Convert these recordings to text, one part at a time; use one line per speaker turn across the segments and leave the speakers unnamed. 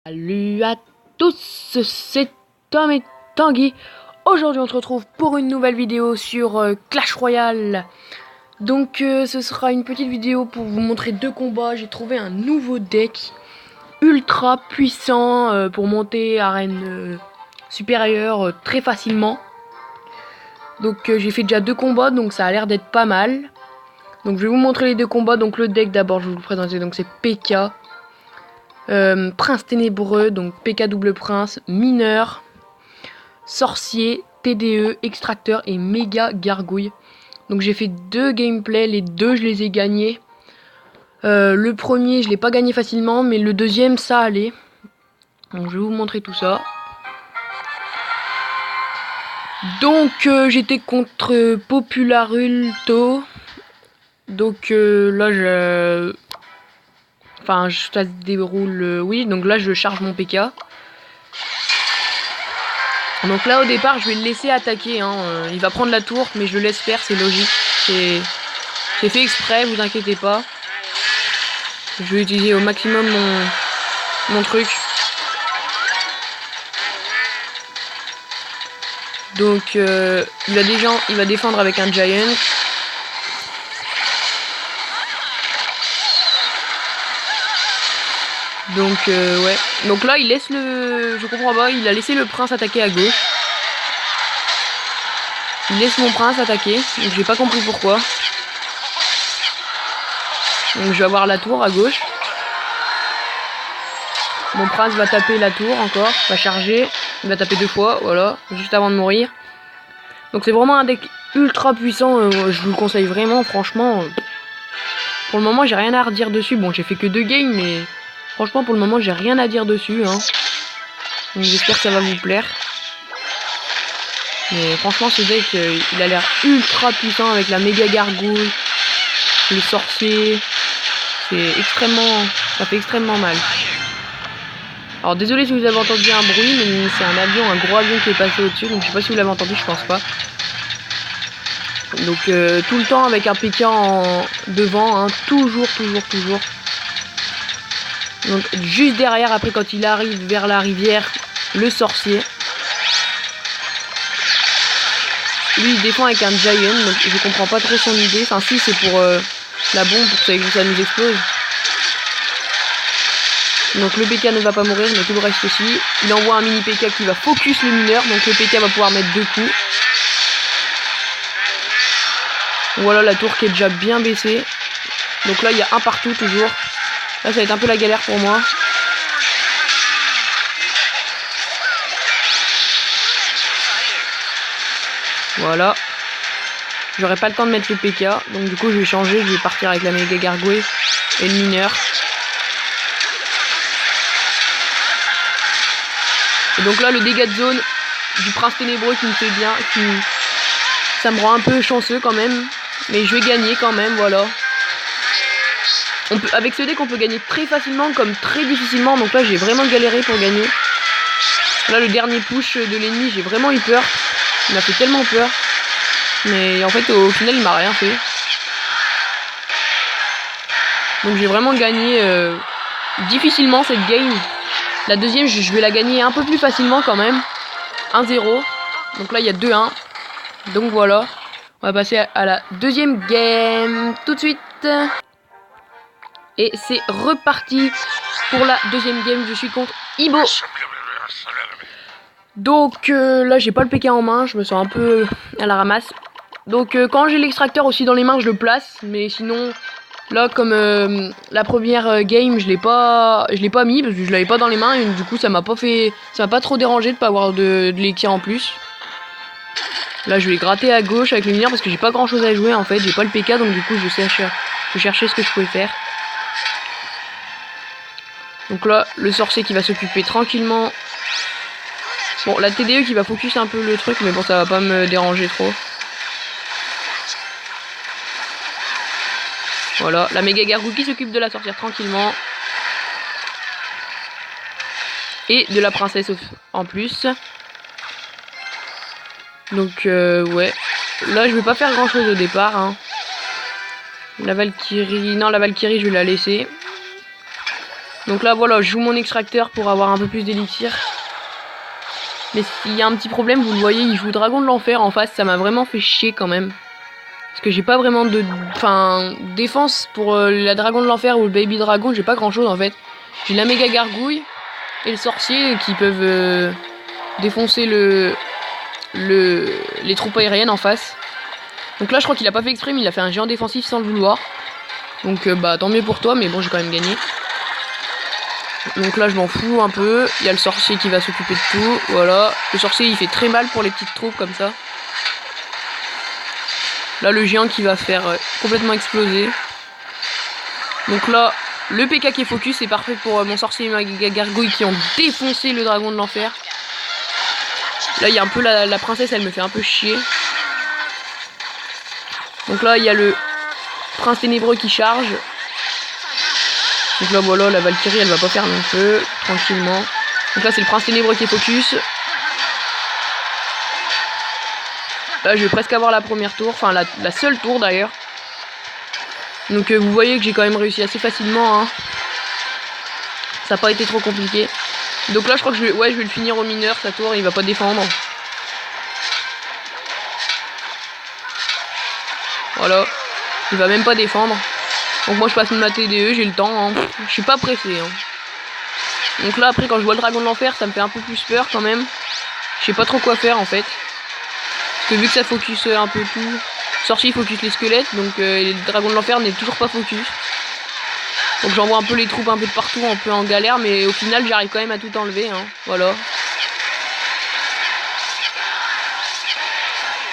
Salut à tous, c'est Tom et Tanguy. Aujourd'hui on se retrouve pour une nouvelle vidéo sur Clash Royale. Donc ce sera une petite vidéo pour vous montrer deux combats. J'ai trouvé un nouveau deck ultra puissant pour monter arène supérieure très facilement. Donc j'ai fait déjà deux combats, donc ça a l'air d'être pas mal. Donc je vais vous montrer les deux combats. Donc le deck d'abord, je vais vous le présenter. Donc c'est PK. Prince ténébreux, donc PK double prince, mineur, sorcier, TDE, extracteur et méga gargouille. Donc j'ai fait deux gameplays, les deux je les ai gagnés. Le premier je l'ai pas gagné facilement, mais le deuxième ça allait. Donc je vais vous montrer tout ça. Donc j'étais contre Popularulto. Donc là ça se déroule, oui, donc là je charge mon PK. Donc là au départ je vais le laisser attaquer, hein. Il va prendre la tour mais je le laisse faire, c'est logique. C'est fait exprès, vous inquiétez pas. Je vais utiliser au maximum mon truc. Donc il va défendre avec un Giant. Donc ouais. Donc là il laisse le... Je comprends pas, il a laissé le prince attaquer à gauche. Il laisse mon prince attaquer. Donc j'ai pas compris pourquoi. Donc je vais avoir la tour à gauche. Mon prince va taper la tour encore. Va charger. Il va taper deux fois, voilà. Juste avant de mourir. Donc c'est vraiment un deck ultra puissant. Je vous le conseille vraiment, franchement. Pour le moment j'ai rien à redire dessus. Bon j'ai fait que deux games mais... Franchement, pour le moment, j'ai rien à dire dessus, hein. Donc j'espère que ça va vous plaire. Mais franchement, ce deck, il a l'air ultra puissant avec la méga gargouille, le sorcier. C'est extrêmement... Ça fait extrêmement mal. Alors désolé si vous avez entendu un bruit, mais c'est un avion, un gros avion qui est passé au-dessus. Donc je sais pas si vous l'avez entendu, je pense pas. Donc tout le temps avec un PK en devant, hein. Toujours. Donc juste derrière, après quand il arrive vers la rivière, le sorcier. Lui il défend avec un Giant, donc je comprends pas trop son idée. Enfin si, c'est pour la bombe, pour que ça nous explose. Donc le PK ne va pas mourir, mais tout le reste aussi. Il envoie un mini PK qui va focus le mineur, donc le PK va pouvoir mettre deux coups. Voilà la tour qui est déjà bien baissée. Donc là il y a un partout toujours. Là ça va être un peu la galère pour moi. Voilà. J'aurai pas le temps de mettre le PK. Donc du coup je vais changer. Je vais partir avec la méga gargouille et le mineur. Et donc là le dégât de zone du prince ténébreux qui me fait bien. Ça me rend un peu chanceux quand même. Mais je vais gagner quand même, voilà. Avec ce deck on peut gagner très facilement comme très difficilement. Donc là j'ai vraiment galéré pour gagner. Là le dernier push de l'ennemi, j'ai vraiment eu peur. Il m'a fait tellement peur. Mais en fait au final il m'a rien fait. Donc j'ai vraiment gagné difficilement cette game. La deuxième je vais la gagner un peu plus facilement quand même. 1-0. Donc là il y a 2-1. Donc voilà. On va passer à la deuxième game tout de suite. Et c'est reparti pour la deuxième game. Je suis contre Ibo. Donc là j'ai pas le PK en main. Je me sens un peu à la ramasse. Donc quand j'ai l'extracteur aussi dans les mains je le place. Mais sinon là comme la première game je l'ai pas mis parce que je l'avais pas dans les mains. Et du coup ça m'a pas trop dérangé de pas avoir de l'élixir en plus. Là je vais gratter à gauche avec le mineur parce que j'ai pas grand chose à jouer en fait. J'ai pas le PK donc du coup je cherchais ce que je pouvais faire. Donc là, le sorcier qui va s'occuper tranquillement. Bon, la TDE qui va focus un peu le truc, mais bon, ça va pas me déranger trop. Voilà, la méga gargouille qui s'occupe de la sorcière tranquillement. Et de la princesse en plus. Donc, ouais. Là, je vais pas faire grand chose au départ, hein. La Valkyrie... Non, la Valkyrie, je vais la laisser. Donc là voilà, je joue mon extracteur pour avoir un peu plus d'élixir. Mais s'il y a un petit problème, vous le voyez, il joue Dragon de l'Enfer en face, ça m'a vraiment fait chier quand même. Parce que j'ai pas vraiment de... Enfin, défense pour la Dragon de l'Enfer ou le Baby Dragon, j'ai pas grand chose en fait. J'ai la méga gargouille et le sorcier qui peuvent défoncer les troupes aériennes en face. Donc là je crois qu'il a pas fait exprès, mais il a fait un géant défensif sans le vouloir. Donc bah tant mieux pour toi, mais bon j'ai quand même gagné. Donc là je m'en fous un peu, il y a le sorcier qui va s'occuper de tout, voilà. Le sorcier il fait très mal pour les petites troupes comme ça. Là le géant qui va faire complètement exploser. Donc là le PK qui est focus c'est parfait pour mon sorcier et ma gargouille qui ont défoncé le dragon de l'enfer. Là il y a un peu la princesse, elle me fait un peu chier. Donc là il y a le prince ténébreux qui charge. Donc là voilà, la Valkyrie elle va pas faire long feu, tranquillement. Donc là c'est le prince ténébreux qui est focus. Là je vais presque avoir la première tour, enfin la seule tour d'ailleurs. Donc vous voyez que j'ai quand même réussi assez facilement, hein. Ça n'a pas été trop compliqué. Donc là je crois que je vais le finir au mineur, sa tour, il va pas défendre. Voilà, il va même pas défendre. Donc moi je passe ma TDE, j'ai le temps, hein. Je suis pas pressé, hein. Donc là après quand je vois le dragon de l'enfer ça me fait un peu plus peur quand même. Je sais pas trop quoi faire en fait. Parce que vu que ça focus un peu tout, sorcier focus les squelettes, donc le dragon de l'enfer n'est toujours pas focus. Donc j'envoie un peu les troupes un peu de partout, un peu en galère, mais au final j'arrive quand même à tout enlever, hein. Voilà.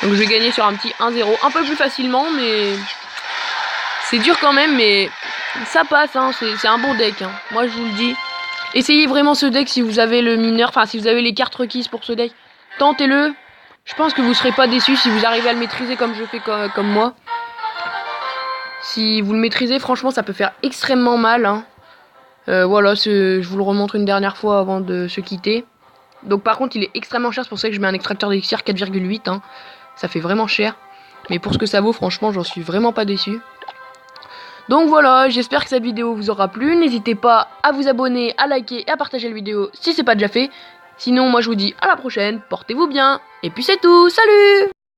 Donc je vais gagner sur un petit 1-0, un peu plus facilement, mais c'est dur quand même, mais ça passe, hein. C'est un bon deck, hein. Moi je vous le dis. Essayez vraiment ce deck si vous avez le mineur, enfin si vous avez les cartes requises pour ce deck. Tentez-le. Je pense que vous serez pas déçus si vous arrivez à le maîtriser comme je fais comme moi. Si vous le maîtrisez, franchement ça peut faire extrêmement mal, hein. Voilà, je vous le remontre une dernière fois avant de se quitter. Donc par contre il est extrêmement cher, c'est pour ça que je mets un extracteur d'élixir 4,8, hein. Ça fait vraiment cher. Mais pour ce que ça vaut, franchement j'en suis vraiment pas déçu. Donc voilà, j'espère que cette vidéo vous aura plu. N'hésitez pas à vous abonner, à liker et à partager la vidéo si c'est pas déjà fait. Sinon moi je vous dis à la prochaine, portez-vous bien. Et puis c'est tout, salut!